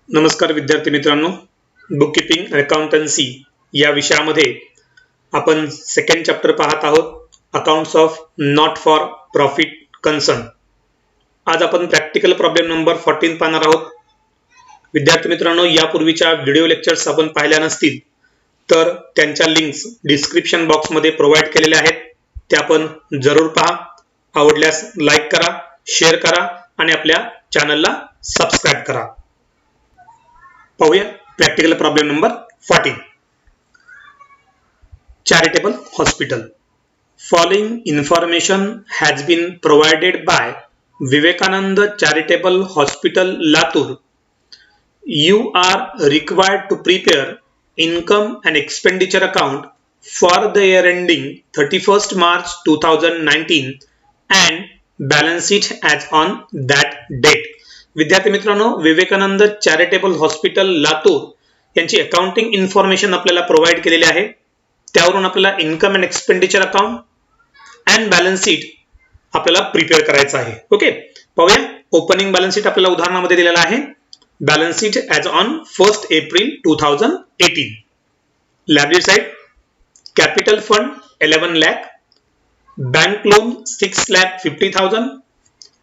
नमस्कार विद्यार्थी मित्रांनो, बुककीपिंग अकाउंटन्सी या विषयामध्ये आपण सेकंड चॅप्टर पाहत आहोत, accounts of not for profit concern. आज आपण प्रॅक्टिकल प्रॉब्लेम नंबर 14 पाहणार आहोत. विद्यार्थी मित्रांनो, यापूर्वीच्या व्हिडिओ लेक्चर्स आपण पाहिल्या नसतील तर त्यांच्या लिंक्स डिस्क्रिप्शन बॉक्समध्ये प्रोव्हाइड केलेल्या आहेत, त्या आपण जरूर पहा. आवडल्यास लाईक करा, शेअर करा आणि आपल्या चॅनलला सबस्क्राइब करा. पाहूया practical problem number 14. Charitable hospital. Following information has been provided by Vivekananda charitable hospital Latur. You are required to prepare income and expenditure account for the year ending 31st March 2019 and balance sheet as on that date. विद्यार्थी मित्रांनो, Vivekananda charitable hospital Latur यांची accounting information आपल्याला provide केलेली आहे. त्यावरून आपल्याला income and expenditure account and balance sheet आपल्याला prepare करायचं आहे. ओके, पाहूया. ओपनिंग बॅलन्स शीट आपल्याला उदाहरणामध्ये दिलेला आहे. Balance sheet as on 1st April 2018. Liability side, capital fund 11 lakh, bank loan 6,50,000,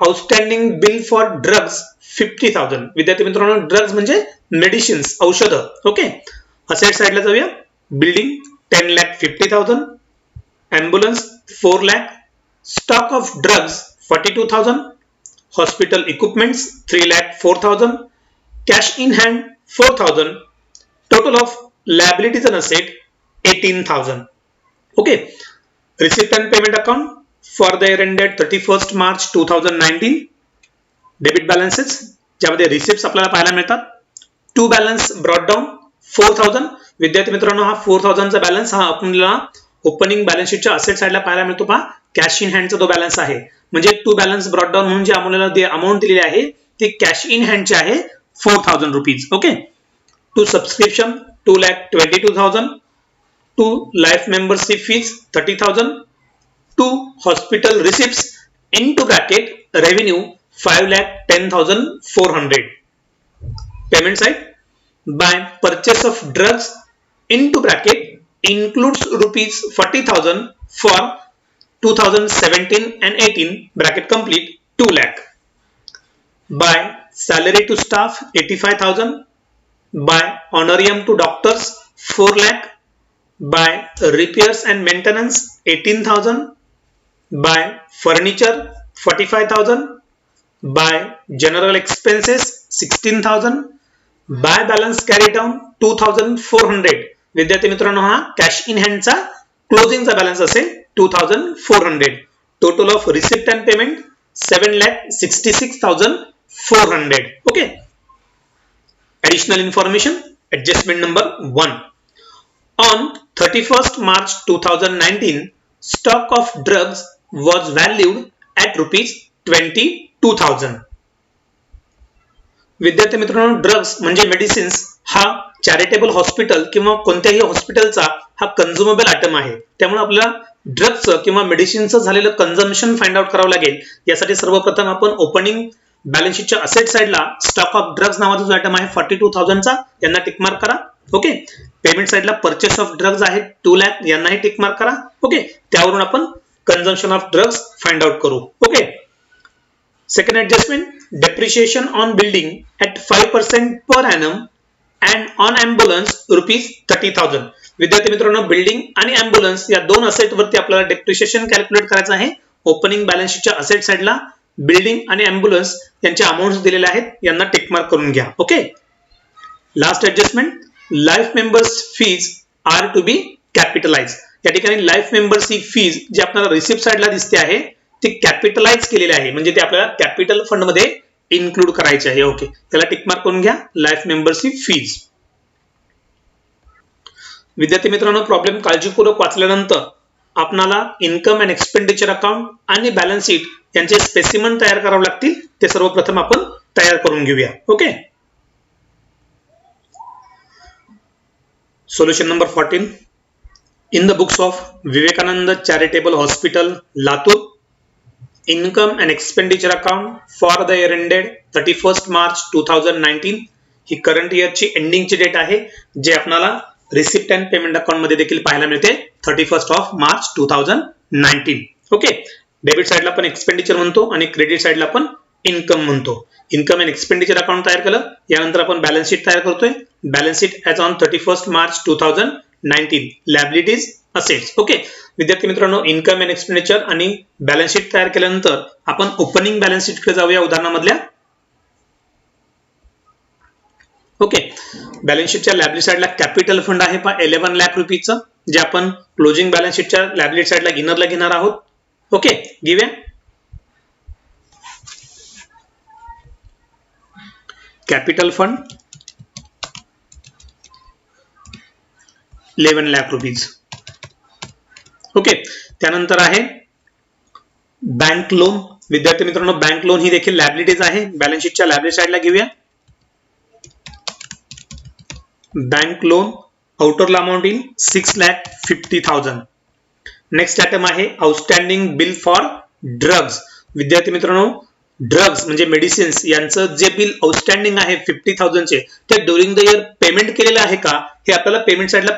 outstanding bill for drugs 50,000. विद्यार्थी मित्रांनो, ड्रग्स म्हणजे मेडिसिन्स, औषध. ओके, असेट साइडला जाऊया. Building 10,50,000, ambulance 4 lakh, stock of drugs 42,000, hospital equipments 3,04,000, cash in hand 4,000, total of liabilities and asset 18,000. Okay, receipt and payment account for the year ended 31st March 2019. Debit balances ज्यामध्ये receipts आपल्याला पाहायला मिळतात. To balance brought down 4,000. विद्यार्थी मित्रांनो, हा 4,000 चा balance हा आपल्याला ओपनिंग बॅलन्स शीटच्या असेट साइडला पाहायला मिळतो. पहा, कॅश इन हँडचा तो बॅलन्स आहे. म्हणजे टू बॅलन्स ब्रॉट डाऊन म्हणून जे आपल्याला अमाऊंट दिलेली आहे ती कॅश इन हँडची आहे 4,000 rupees. Okay, to subscription 2,22,000, to life membership fees 30,000, to hospital receipts into bracket revenue 5,10,400. Payment side, by purchase of drugs into bracket includes rupees 40,000 for 2017 and 18 bracket complete 2 lakh. By salary to staff 85,000, by honorarium to doctors 4 lakh, by repairs and maintenance 18,000, by furniture 45,000, by general expenses 16,000, by balance carry down 2,400. विद्यार्थी मित्रांनो, हा cash in हँडचा क्लोजिंगचा balance असेल 2,400. Total of receipt and payment 7,66,400. Okay, additional information, adjustment number 1. On 31st March 2019, stock of drugs was valued at rupees 22,000. विद्यार्थी मित्रांनो, drugs म्हणजे medicines हा charitable hospital किंवा कोणत्याही हॉस्पिटलचा हा कन्झ्युमेबल आयटम आहे. त्यामुळे आपल्याला ड्रग्सचं किंवा मेडिसिनचं झालेलं कन्झम्पशन फाइंड आउट करावं लागेल. यासाठी सर्वप्रथम आपण ओपनिंग बॅलन्स शीटच्या असेट साइडला स्टॉक ऑफ ड्रग्स नावाचा जो आयटम आहे 42,000 चा, यांना टिक मार्क करा. ओके, पेमेंट साइडला परचेस ऑफ ड्रग्स आहे 2 lakh, यांनाही टिक मार्क करा. ओके, त्यावरून आपण consumption of drugs find out करू. Okay, second adjustment, depreciation on building at 5% per annum and on ambulance rupees 30,000. विद्यार्थी मित्रांनो, बिल्डिंग आणि एम्ब्युलन्स या दोन असेट वरती आपल्याला डेप्रिशिएशन कॅल्क्युलेट करायचं आहे. ओपनिंग बॅलन्स शीटच्या असेट साइडला बिल्डिंग आणि एम्ब्युलन्स यांचे अमाउंट्स दिलेले आहेत, यांना टिक मार्क करून घ्या. Okay, last adjustment, life members fees are to be capitalise. या ठिकाणी लाईफ मेंबरशिप फीज जी आपल्याला रिसिप्ट साइडला दिसते आहे ती कॅपिटलाइज केलेली आहे, म्हणजे ते आपल्याला कॅपिटल फंड मध्ये इन्क्लूड करायचे आहे. ओके, त्याला टिक मार्क करून घ्या. Life membership fees. विद्यार्थी मित्रांनो, प्रॉब्लेम काळजीपूर्वक वाचल्यानंतर आपल्याला इन्कम अँड एक्सपेंडिचर अकाउंट आणि बॅलन्स शीट यांचे स्पेसिमन तयार करावे लागतील. ते सर्वप्रथम आपण तयार करून घेऊया. Okay, solution number 14. in the books of Vivekananda Charitable Hospital, Latur, income and expenditure account for the year ended 31st March 2019. He current इयरची एंडिंगची date आहे, जे आपल्याला रिसिप्ट अँड पेमेंट अकाउंट मध्ये देखील पाहायला मिळते 31 मार्च 2019. ओके. डेबिट साइडला आपण expenditure म्हणतो आणि क्रेडिट साइडला आपण इन्कम म्हणतो. इन्कम अँड एक्सपेंडिचर अकाउंट तयार केलं, यानंतर आपण बॅलन्स शीट तयार करतोय. Balance sheet as on 31 March 2019. Liabilities, assets. Okay. विद्यार्थी मित्रांनो, इन्कम अँड एक्सपेंडिचर आणि बॅलन्स शीट तयार केल्यानंतर आपण ओपनिंग बॅलन्स शीट कडे जाऊया उदाहरणामधल्या. ओके. बॅलन्स शीटच्या लायबिलिटी साइडला कॅपिटल फंड आहे 11 लाख रुपीचं, जे आपण क्लोजिंग बॅलन्स शीटच्या लायबिलिटी साइडला गिनरला घेणार आहोत. ओके. गिव्या capital fund 11 lakh rupees. Okay. त्यानंतर आहे बँक लोन. विद्यार्थी मित्रांनो, बँक लोन ही देखील लायबिलिटीज आहे. बॅलन्स शीटच्या लायबिलिटी साइडला घेऊया. Bank loan outer amount in 6,50,000. Next item आहे आउटस्टँडिंग बिल फॉर ड्रग्ज. विद्यार्थी मित्रांनो, ड्रग्ज म्हणजे मेडिसिन्स यांचं जे बिल आउटस्टँडिंग आहे 50,000 चे, ते ड्युरिंग द इयर पेमेंट केलेलं आहे का हे आपल्याला पेमेंट साइडला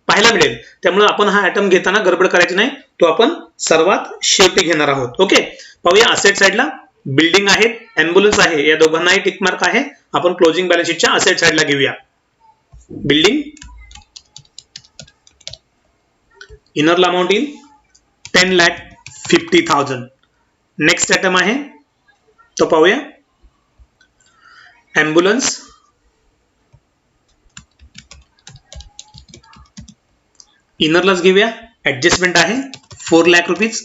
पाहायला मिळेल. त्यामुळे आपण हा आयटम घेताना गडबड करायची नाही, तो आपण सर्वात शेवटी घेणार आहोत. ओके. पाहूया असेट साइडला. बिल्डिंग आहे, ॲम्ब्युलन्स आहे, या दोघांनाही टिक मार्क आहे. आपण क्लोजिंग बॅलन्स शीटच्या असेट साइडला घेऊया. Building inner amount in 10,50,000. Next item आहे तो पाहूया ॲम्ब्युलन्स. इनरलाच घेऊया. ऍडजस्टमेंट आहे 4 लाख रुपीज.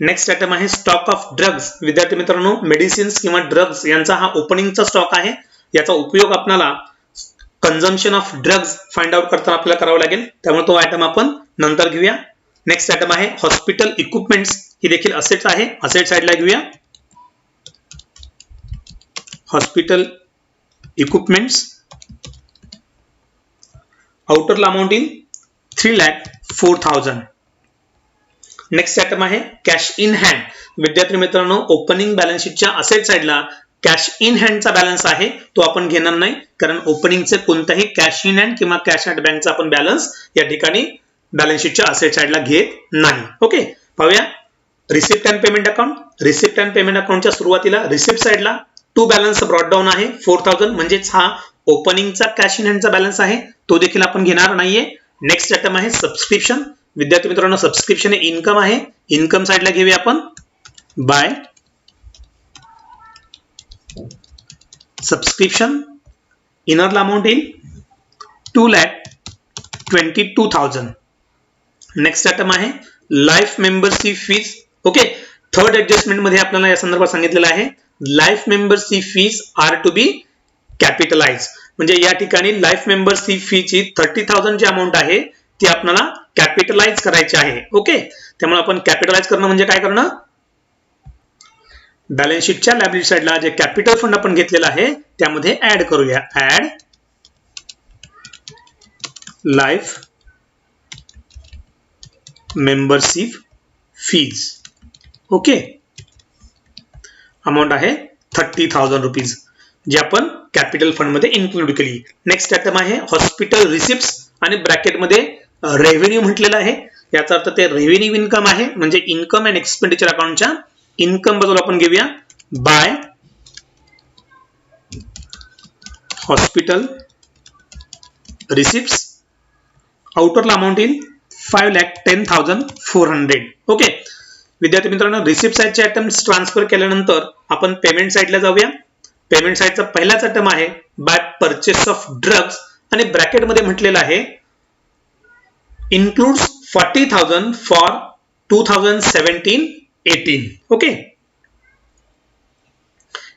नेक्स्ट आयटम आहे स्टॉक ऑफ ड्रग्ज. विद्यार्थी मित्रांनो, मेडिसिन्स किंवा ड्रग्ज यांचा हा ओपनिंगचा स्टॉक आहे. याचा उपयोग आपल्याला consumption of drugs find out करताना आपल्याला करावा लागेल, त्यामुळे तो आयटम आपण नंतर घेऊया. नेक्स्ट आयटम आहे हॉस्पिटल इक्विपमेंट्स. ही देखील असेट्स आहे. असेट साइडला घेऊया. Hospital equipments outer amount in 3,04,000. Next item आहे कॅश इन हँड. विद्यार्थी मित्रांनो, ओपनिंग बॅलन्स शीटच्या असेट साइडला कॅश इन हँडचा बॅलन्स आहे, तो आपण घेणार नाही, कारण ओपनिंगचे कोणताही कॅश इन हँड किंवा कॅश ॲट बँकचा आपण बॅलन्स या ठिकाणी बॅलन्स शीटच्या असेट साइडला घेत नाही. ओके. पाहूया receipt and payment account. Receipt and payment अकाउंटच्या सुरुवातीला रिसिप्ट साइडला टू बॅलन्स ब्रॉट डाऊन आहे 4,000, म्हणजेच हा ओपनिंगचा कॅश इन हँडचा बॅलन्स आहे, तो देखील आपण घेणार नाहीये. नेक्स्ट आयटम आहे सबस्क्रिप्शन. विद्यार्थी मित्रांनो, सबस्क्रिप्शन हे इन्कम आहे. इन्कम साइडला घेऊया आपण. By subscription inner amount in 2,22,000. Next item आहे life membership fees. Okay. Third adjustment मध्ये आपल्याला या संदर्भात सांगितलेलं आहे life membership fees are to be capitalise. म्हणजे या ठिकाणी लाईफ मेंबरशिप फीची 30,000 जी अमाऊंट आहे ती आपल्याला कॅपिटलाइज करायची आहे. ओके. त्यामुळे आपण कॅपिटलाइज करणं म्हणजे काय करणं, बॅलन्स शीटच्या लायबिलिटी साइडला जे कॅपिटल फंड आपण घेतलेला आहे त्यामध्ये ऍड करूया. Add life membership fees. Okay. Amount आहे 30,000 रुपीज, जी आपण कॅपिटल फंड मध्ये इन्क्लूड केली. नेक्स्ट आयटम आहे हॉस्पिटल रिसिप्ट्स आणि ब्रॅकेट मध्ये रेव्हेन्यू म्हटलेलं आहे. याचा अर्थ ते रेव्हेन्यू इन्कम आहे, म्हणजे इन्कम अँड एक्सपेंडिचर अकाउंटच्या इन्कम बद्दल आपण घेऊया. By hospital receipts outer amount in 5,10,400. Okay. विद्यार्थी मित्रांनो, रिसिप्ट साइडचे आयटम्स ट्रान्सफर केल्यानंतर आपण पेमेंट साइडला जाऊया. पेमेंट साइडचा पहिलाच आयटम आहे बाय परचेस ऑफ ड्रग्ज आणि ब्रॅकेट मध्ये म्हटलेलं आहे इन्क्लूड्स 40,000 फॉर 2017-18. ओके.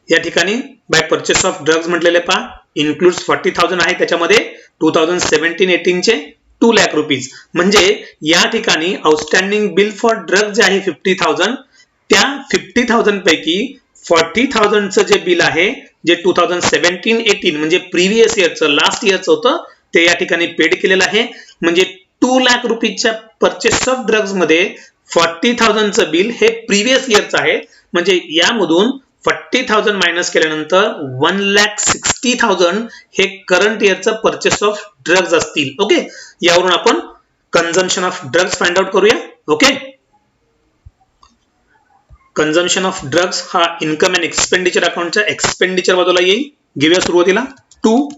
या ठिकाणी बाय परचेस ऑफ ड्रग्ज म्हटलेले पहा, इन्क्लूड्स 40,000 आहे, त्याच्यामध्ये 2017-18 चे 2 लाख रुपीज. म्हणजे या ठिकाणी आउटस्टँडिंग बिल फॉर ड्रग्ज जे आहे 50,000, त्या 50,000 पैकी 40,000 चं जे बिल आहे जे 2017-18 म्हणजे प्रिव्हियस इयरचं लास्ट इयरचं होतं ते या ठिकाणी पेड केलेलं आहे. म्हणजे 2 लाख रुपीच्या परचेस ऑफ ड्रग्ज मध्ये 40,000 चं बिल हे प्रिव्हियस इयरचं आहे. म्हणजे यामधून 40,000 मायनस केल्यानंतर 1,60,000 हे करंट इयरचं परचेस ऑफ ड्रग्ज असतील. ओके, यावरून आपण consumption of drugs find out करूया. ओके, कन्झम्पशन ऑफ ड्रग्ज हा इन्कम अँड एक्सपेंडिचर अकाउंटच्या एक्सपेंडिचर बाजूला येईल. घेऊया सुरुवातीला टू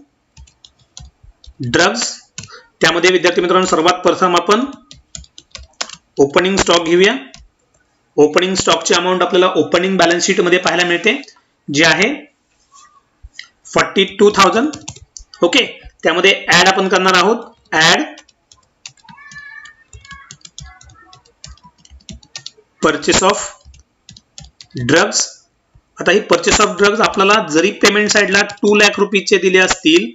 ड्रग्ज. त्यामध्ये विद्यार्थी मित्रांनो सर्वात प्रथम आपण ओपनिंग स्टॉक घेऊया. ओपनिंग स्टॉकची अमाऊंट आपल्याला ओपनिंग बॅलन्स शीट मध्ये पाहायला मिळते, जे आहे 42,000. ओके, त्यामध्ये ऍड आपण करणार आहोत. Add purchase of drugs. आता ही परचेस ऑफ ड्रग्ज आपल्याला जरी पेमेंट साइडला 2 लाख रुपीचे दिले असतील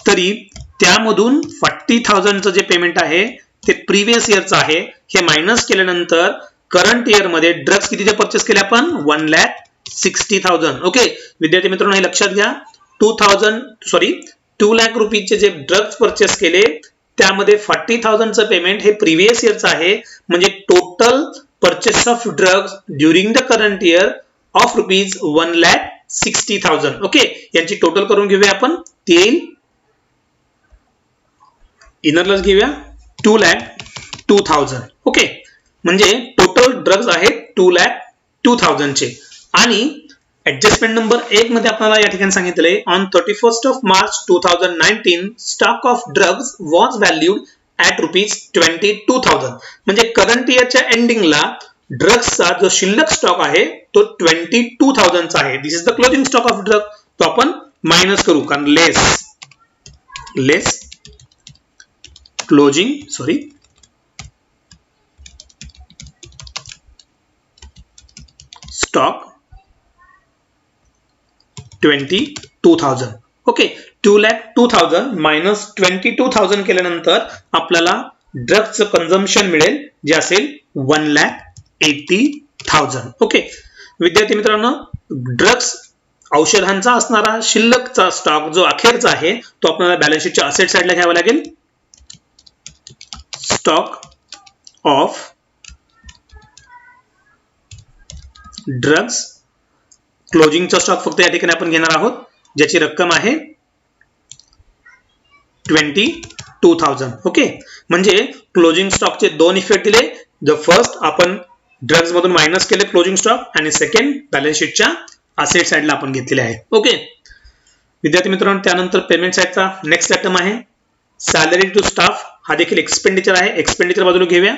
तरी त्यामधून 40,000चं जे पेमेंट आहे ते प्रिव्हियस इयरचं आहे. हे मायनस केल्यानंतर करंट इयर मध्ये ड्रग्ज कितीचे परचेस केले आपण? 1,60,000. ओके विद्यार्थी मित्रांनो, हे लक्षात घ्या. 2 लाख रुपीचे जे ड्रग्ज परचेस केले त्यामध्ये 40,000चं पेमेंट हे प्रिव्हियस इयरचं आहे. म्हणजे total purchase of drugs during the current year of rupees 1,60,000. Okay, यांची टोटल करून घेऊया आपण. ते येईल इनरलस घेऊया 2,02,000. ओके, म्हणजे टोटल ड्रग्ज आहेत 2,02,000 चे. आणि ऍडजस्टमेंट नंबर 1 मध्ये आपल्याला या ठिकाणी सांगितले on 31st of March 2019 stock of drugs was valued at rupees 22,000. म्हणजे करंट इयरच्या एंडिंगला ड्रग्सचा जो शिल्लक स्टॉक आहे तो 22,000 चा आहे. This is the closing stock of drug. तो आपण मायनस करू, कारण less closing stock 22,000. Okay, 2,02,000 minus 22,000 केल्यानंतर आपल्याला ड्रग्सचं कन्झम्पशन मिळेल, जे असेल 1,80,000. ओके विद्यार्थी मित्रांनो, ड्रग्स औषधांचा असणारा शिल्लकचा स्टॉक जो अखेरचा आहे तो आपल्याला बॅलन्स शीटच्या असेट साइडला घ्यावा लागेल. स्टॉक ऑफ ड्रग्ज क्लोजिंगचा स्टॉक फक्त या ठिकाणी आपण घेणार आहोत, ज्याची रक्कम आहे 22,000. ओके, म्हणजे क्लोजिंग स्टॉकचे दोन इफेक्ट दिले. द फर्स्ट आपण ड्रग्ज मधून मायनस केले क्लोजिंग स्टॉक, आणि सेकंड बॅलन्स शीटच्या असेट साइडला आपण घेतलेले आहे. ओके विद्यार्थी मित्रांनो, त्यानंतर पेमेंट साइडचा नेक्स्ट आयटम आहे सॅलरी टू स्टाफ. हा देखील एक्सपेंडिचर आहे. एक्सपेंडिचर बाजूला घेऊया.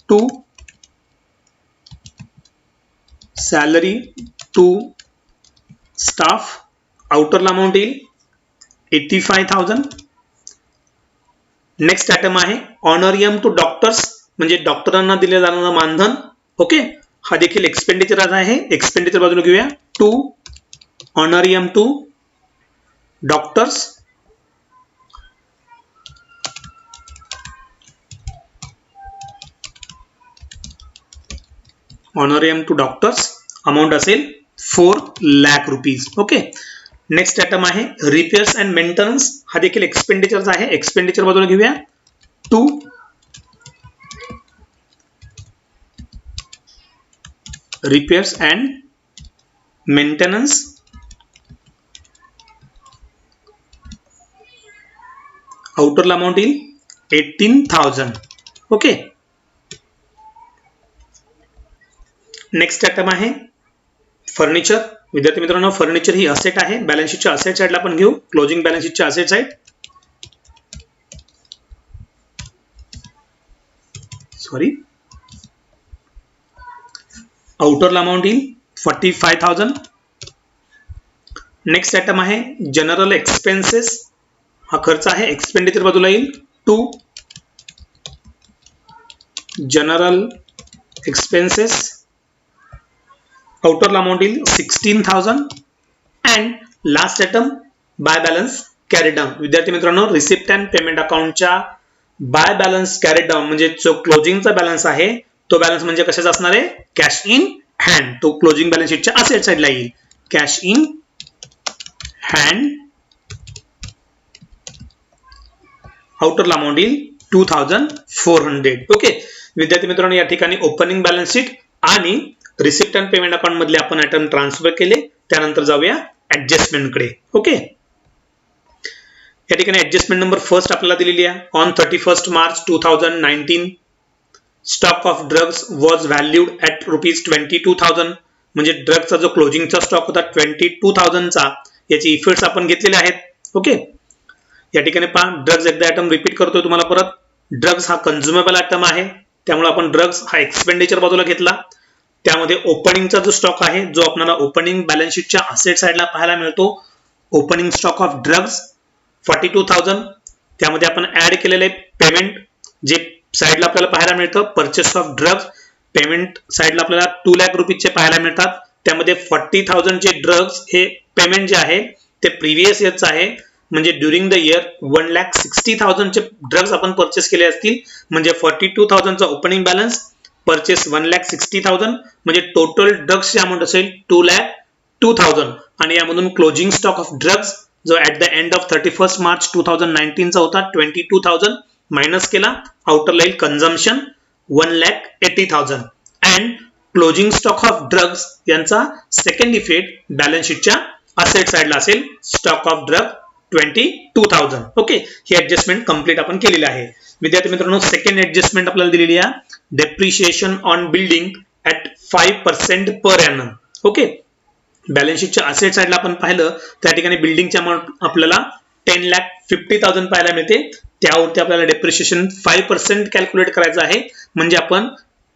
टू सॅलरी टू स्टाफ आउटरला अमाऊंट येईल 85,000. नेक्स्ट आयटम आहे ऑनरियम टू डॉक्टर्स, म्हणजे डॉक्टरांना दिले जाणारं मानधन. ओके, हा देखील एक्सपेंडिचर आहे. एक्सपेंडिचर बाजूला घेऊया. To honorarium to doctors. Honorarium to doctors amount असेल 4 lakh rupees. Okay, next item आहे रिपेअर्स अँड मेंटेनन्स. हा देखील एक्सपेंडिचर आहे. एक्सपेंडिचर बाजूला घेऊया. टू रिपेअर्स अँड मेंटेनन्स आउटरला अमाऊंट येईल 18,000. ओके, नेक्स्ट आयटम आहे फर्निचर. विद्यार्थी मित्रांनो, फर्निचर ही असेट आहे. बॅलन्स शीटच्या असेट साइडला आपण घेऊ. क्लोजिंग बॅलन्स शीटच्या असेट साइड. आउटरला अमाऊंट येईल 45,000. नेक्स्ट आयटम आहे जनरल एक्सपेन्सेस. हा खर्च आहे. एक्सपेंडिचर बाजूला येईल. टू जनरल एक्सपेन्सेस आउटरला अमाऊंट येईल 16,000. And last item by balance carry down. विद्यार्थी मित्रांनो, रिसिप्ट अँड पेमेंट अकाउंटच्या बाय बॅलन्स कॅरी डाऊन म्हणजे जो क्लोजिंगचा बॅलन्स आहे तो बॅलन्स म्हणजे कशाचा असणार आहे? Cash in hand. तो क्लोजिंग बॅलन्स शीटच्या असेट साइडला येईल. कॅश इन हँड आउटरला अमाऊंट येईल 2,400. ओके विद्यार्थी मित्रांनो, या ठिकाणी ओपनिंग बॅलन्स शीट आणि रिसिप्ट अँड पेमेंट अकाउंट मधले आपण आयटम ट्रान्सफर केले. त्यानंतर जाऊया ऍडजस्टमेंटकडे. ओके, या ठिकाणी ऍडजस्टमेंट नंबर फर्स्ट आपल्याला दिलेली आहे. On 31 March 2019 stock of drugs was valued at ₹22,000. म्हणजे ड्रग्सचा जो क्लोजिंगचा स्टॉक होता 22,000चा, याचे इफेक्ट्स आपण घेतलेले आहेत. ओके, या ठिकाणी पहा, ड्रग्स एकदा आयटम रिपीट करतोय तुम्हाला परत. ड्रग्स हा कन्झ्युमेबल आयटम आहे, त्यामुळे आपण ड्रग्स हा एक्सपेंडिचर बाजूला घेतला. त्यामध्ये ओपनिंगचा जो स्टॉक आहे, जो आपल्याला ओपनिंग बॅलन्स शीटच्या असेट साइडला पाहायला मिळतो, ओपनिंग स्टॉक ऑफ ड्रग्स 42,000. त्यामध्ये आपण ऍड केलेले पेमेंट जे साइडला आपल्याला पाहायला मिळतं, परचेस ऑफ ड्रग्स पेमेंट साइडला आपल्याला 2 लाख रुपीजचे पाहायला मिळतात. त्यामध्ये 40,000 चे ड्रग्स हे पेमेंट जे आहे ते प्रिव्हियस इयरचं आहे. म्हणजे ड्युरिंग द इयर 1,60,000 चे ड्रग्स आपण परचेस केले असतील. म्हणजे 42,000 चा ओपनिंग बॅलन्स, परचेस 1,60,000, म्हणजे टोटल ड्रग्सची अमाऊंट असेल 2,02,000. आणि यामधून क्लोजिंग स्टॉक ऑफ ड्रग्स जो at the end of 31 March 2019 चा होता 22,000 मायनस केला, आउटर लाईल consumption 1,80,000 and closing stock of drugs यांचा सेकंड इफेक्ट बॅलन्स शीटच्या असेट साइडला असेल, स्टॉक ऑफ ड्रग 22,000. ओके, ही ऍडजस्टमेंट कंप्लीट आपण केलेली आहे. विद्यार्थी मित्रांनो, सेकंड ऍडजस्टमेंट आपल्याला दिलेली आहे, depreciation on building at 5% per ANM. Okay, balance शीटच्या असेट साइडला आपण पाहिलं त्या ठिकाणी बिल्डिंगची अमाऊंट आपल्याला 10,50,000 पाहायला मिळते. त्यावरती आपल्याला डेप्रिशिएशन 5% कॅल्क्युलेट करायचं आहे. म्हणजे आपण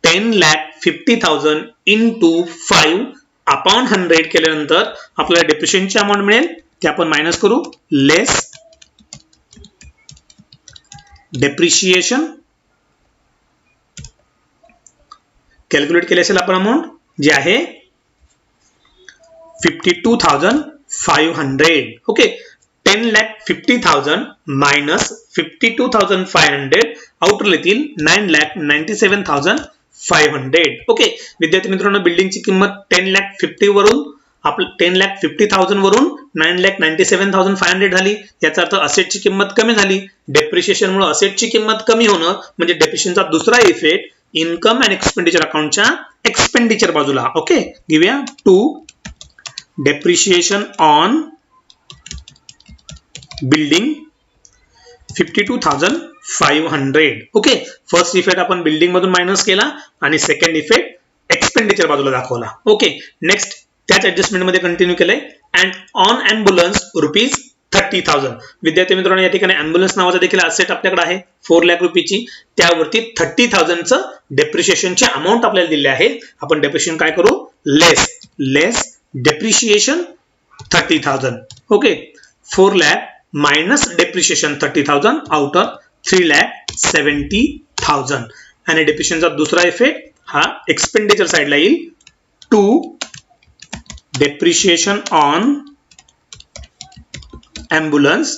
10,50,000 इंटू 5 अपॉन 100 केल्यानंतर आपल्याला डेप्रिशिएशनची अमाऊंट मिळेल, ते आपण मायनस करू, लेस डेप्रिशिएशन. कॅल्क्युलेट केले असेल आपण अमाऊंट जे आहे 52,500. ओके, 10,50,000 मायनस 52,500 आउटर येतील 9,97,500. ओके, विद्यार्थी मित्रांनो, बिल्डिंगची किंमत 10,50,000 वरून 10,50,000 वरून 9,97,500 झाली. याचा अर्थ असेटची किंमत कमी झाली. डेप्रिशिएशन मुळे असेटची किंमत कमी होणं म्हणजे डेप्रिशिएशनचा दुसरा इफेक्ट इन्कम अँड एक्सपेंडिचर अकाउंटच्या एक्सपेंडिचर बाजूला. ओके, घेऊया to depreciation on building 52,500. Okay, first effect आपण बिल्डिंग मधून मायनस केला आणि सेकंड इफेक्ट एक्सपेंडिचर बाजूला दाखवला. ओके, नेक्स्ट त्याच ऍडजस्टमेंट मध्ये कंटिन्यू केलंय. And on ambulance ₹30,000. विद्यार्थी मित्रांनो, या ठिकाणी ॲम्ब्युलन्स नावाचा देखील असेट आपल्याकडे आहे 4 लाख रुपीची. त्यावरती 30,000चं डेप्रिशिएशनची अमाऊंट आपल्याला दिली आहे. आपण डेप्रिशिएशन काय करू, less depreciation 30,000. Okay, 4 lakh minus depreciation 30,000 out of 3,70,000. आणि डेप्रिशिएशनचा दुसरा इफेक्ट हा एक्सपेंडिचर साइडला येईल, to depreciation on ambulance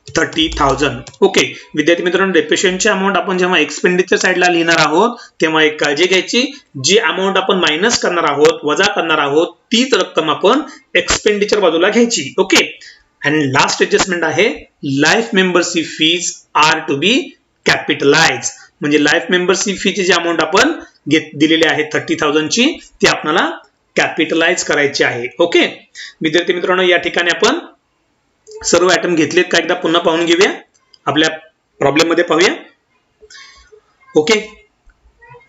30,000. Okay, विद्यार्थी मित्रांनो, डेप्रिशिएशनची अमाऊंट आपण जेव्हा एक्सपेंडिचर साइडला लिहिणार आहोत तेव्हा एक काळजी घ्यायची, जी अमाऊंट आपण मायनस करणार आहोत, वजा करणार आहोत, तीच रक्कम आपण एक्सपेंडिचर बाजूला घ्यायची. ओके, आणि लास्ट ऍडजस्टमेंट आहे, life membership fees are to be capitalise. म्हणजे लाईफ मेंबरशिप फीची जी अमाऊंट आपण दिलेली आहे 30,000 ची, ती आपल्याला कॅपिटलाइज करायची आहे. ओके, विद्यार्थी मित्रांनो, या ठिकाणी आपण सर्व आयटम घेतलेत का एकदा पुन्हा पाहून घेऊया, आपल्या प्रॉब्लेम मध्ये पाहूया. ओके,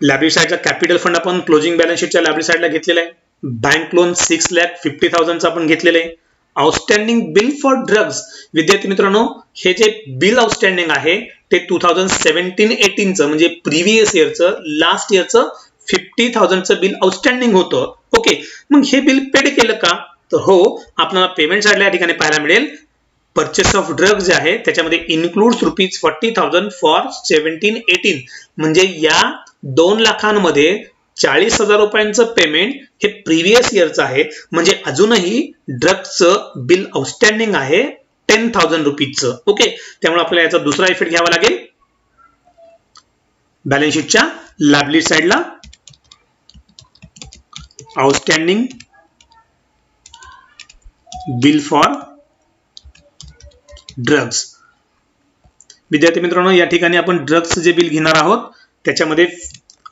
लायबिलिटी साइडचा कॅपिटल फंड आपण क्लोजिंग बॅलन्स शीटच्या लायबिलिटी साइडला घेतलेला आहे. बँक लोन 6,50,000 आपण घेतलेलं आहे. Outstanding bill for drugs. विद्यार्थी मित्रांनो, हे जे बिल आउटस्टँडिंग आहे ते 2017-18चं म्हणजे प्रिव्हियस इयरचं, लास्ट इयरचं 50,000चं बिल आउटस्टँडिंग होतं. ओके, मग हे बिल पेड केलं का, तर हो, आपल्याला पेमेंट साइडला या ठिकाणी पाहायला मिळेल. परचेस ऑफ ड्रग्स जे आहे त्याच्यामध्ये इन्क्लूड्स ₹40,000 फॉर 17-18. म्हणजे या 2 लाखांमध्ये 40,000 रुपयांचं पेमेंट हे प्रिव्हियस इयरचं आहे. म्हणजे अजूनही ड्रग्सचं बिल आउटस्टँडिंग आहे 10,000 रुपीजचं. ओके, त्यामुळे आपल्याला याचा दुसरा इफेक्ट घ्यावा लागेल बॅलन्स शीटच्या लायबिलिटी साइडला, आउटस्टँडिंग बिल फॉर ड्रग्स. विद्यार्थी मित्रांनो, या ठिकाणी आपण ड्रग्स जे बिल घेणार आहोत त्याच्यामध्ये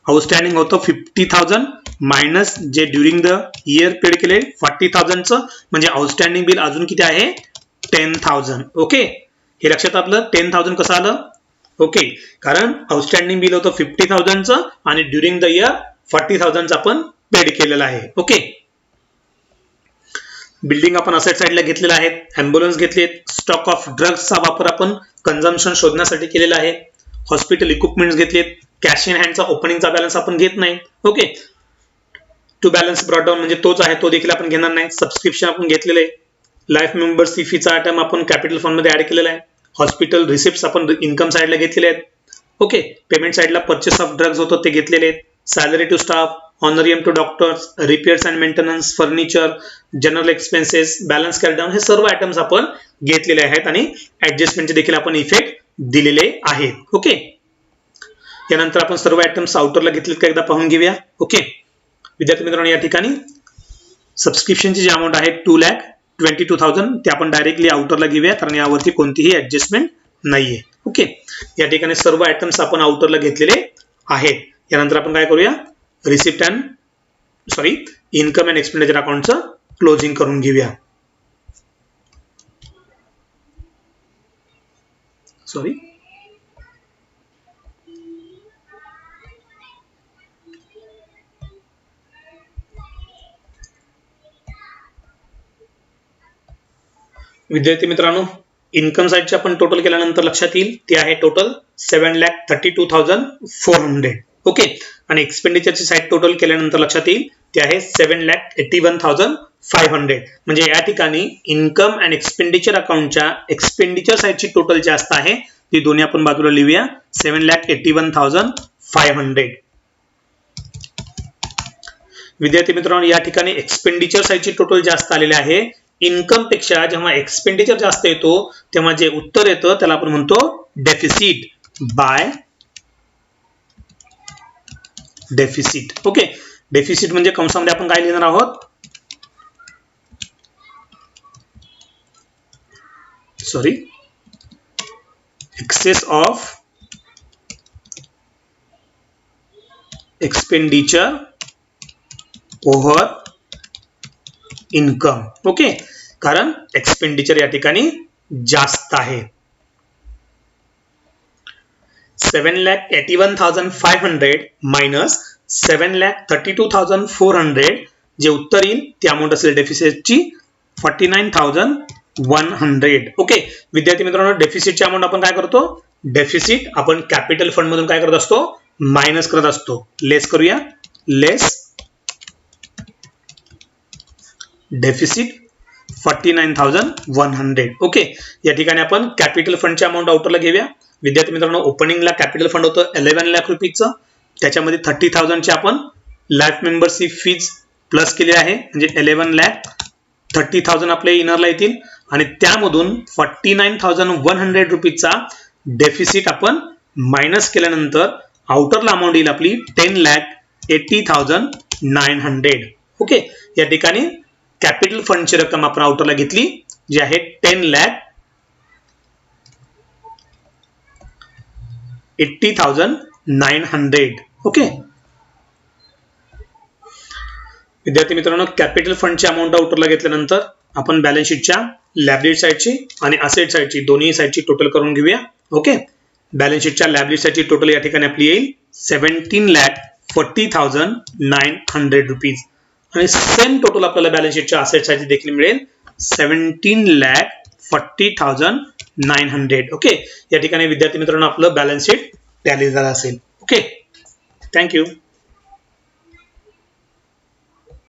आउटस्टँडिंग होतं 50,000 मायनस जे ड्युरिंग द इयर पेड केले 40,000चं, म्हणजे आउटस्टँडिंग बिल अजून किती आहे 10,000. ओके, हे लक्षात आपलं 10,000 कसं आलं. ओके, कारण आउटस्टँडिंग बिल होतं 50,000चं आणि ड्युरिंग द इयर 40,000चं आपण पेड केलेलं आहे. ओके, बिल्डिंग आपण असेट साईडला घेतलेला आहे, ॲम्ब्युलन्स घेतलेत, स्टॉक ऑफ ड्रग्सचा वापर आपण कन्झम्पशन शोधण्यासाठी केलेला आहे, हॉस्पिटल इक्विपमेंट्स घेतलेत, कॅश इन हँडचा ओपनिंगचा बॅलन्स आपण घेत नाही. Okay, to balance brought down म्हणजे तोच आहे, तो देखील आपण घेणार नाही. सबस्क्रिप्शन आपण घेतलेलं आहे, लाईफ मेंबरशिप फीचा आयटम आपण कॅपिटल फंड मध्ये ऍड केलेला आहे, हॉस्पिटल रिसिप्ट आपण इन्कम साईडला घेतलेले आहेत. ओके, पेमेंट साईडला परचेस ऑफ ड्रग्स होतो ते घेतलेले आहेत, salary to staff, honorarium to doctors, repairs and maintenance, furniture, general expenses, balance carry down, हे सर्व आयटम्स आपण घेतलेले आहेत आणि ऍडजस्टमेंटचे देखील आपण इफेक्ट दिलेले आहेत. ओके, यानंतर आपण सर्व आयटम्स आउटरला घेतलेत का एकदा पाहून घेऊया. ओके विद्यार्थी मित्रांनो, या ठिकाणी सबस्क्रिप्शनची जी अमाऊंट आहे 2,22,000 ते आपण डायरेक्टली आउटरला घेऊया, कारण यावरती कोणतीही ऍडजस्टमेंट नाहीये. ओके, या ठिकाणी सर्व आयटम्स आपण आउटरला घेतलेले आहेत. यानंतर आपण काय करूया, receipt and income and expenditure अकाउंटचं क्लोजिंग करून घेऊया. विद्यार्थी मित्रांनो, इन्कम साईडचे आपण टोटल केल्यानंतर लक्षात येईल ते आहे टोटल 7,32,400. ओके, आणि एक्सपेंडिचरची साईड टोटल केल्यानंतर लक्षात येईल ते आहे 7,81,500. म्हणजे या ठिकाणी इन्कम अँड एक्सपेंडिचर अकाउंटच्या एक्सपेंडिचर साईडची टोटल जास्त आहे, ती दोन्ही आपण बाजूला लिहूया 7,81,500. विद्यार्थी मित्रांनो, या ठिकाणी एक्सपेंडिचर साईडची टोटल जास्त आलेली आहे. इन्कम पेक्षा जेव्हा एक्सपेंडिचर जास्त येतो तेव्हा जे उत्तर येतं त्याला आपण म्हणतो deficit by deficit. Okay, deficit म्हणजे कंसामध्ये आपण काय लिहिणार आहोत, excess of expenditure over income. Okay, कारण एक्सपेंडिचर या ठिकाणी जास्त आहे. 7,81,500 मायनस 7,32,400 जे उत्तर येईल ते अमाऊंट असेल डेफिसिटची 49,100. ओके विद्यार्थी मित्रांनो, डेफिसिटची अमाऊंट आपण काय करतो, डेफिसिट आपण कॅपिटल फंड मधून काय करत असतो, मायनस करत असतो. लेस करूया, लेस डेफिसिट 49,100. ओके, या ठिकाणी आपण कॅपिटल फंडची अमाऊंट आउटरला घेऊया. विद्यार्थी मित्रांनो, ओपनिंगला कॅपिटल फंड होतं 11 लाख रुपीचं, त्याच्यामध्ये 30,000चे आपण लाईफ मेंबरशिप फीज प्लस केले आहे, म्हणजे 11,30,000 आपल्या इनरला येतील आणि त्यामधून 49,100 रुपीचा डेफिसिट आपण मायनस केल्यानंतर आउटरला अमाऊंट येईल आपली 10,80,900. ओके, या ठिकाणी कॅपिटल फंडची रक्कम आपण आउटरला घेतली जी आहे 10,80,900. ओके विद्यार्थी मित्रांनो, कॅपिटल फंडची अमाऊंट आउटरला घेतल्यानंतर आपण बॅलन्स शीटच्या लायबिलिटी साईडची आणि असेट साईडची दोन्ही साईडची टोटल करून घेऊया. ओके, बॅलन्स शीटच्या लायबिलिटी साईडची टोटल या ठिकाणी आपली येईल 17,40,900 रुपीज आणि सेम टोटल आपल्याला बॅलन्स शीटच्या असेट साईडची देखील मिळेल 17,40,900. ओके, या ठिकाणी विद्यार्थी मित्रांनो आपलं बॅलन्स शीट टॅली झालं असेल. Okay, thank you.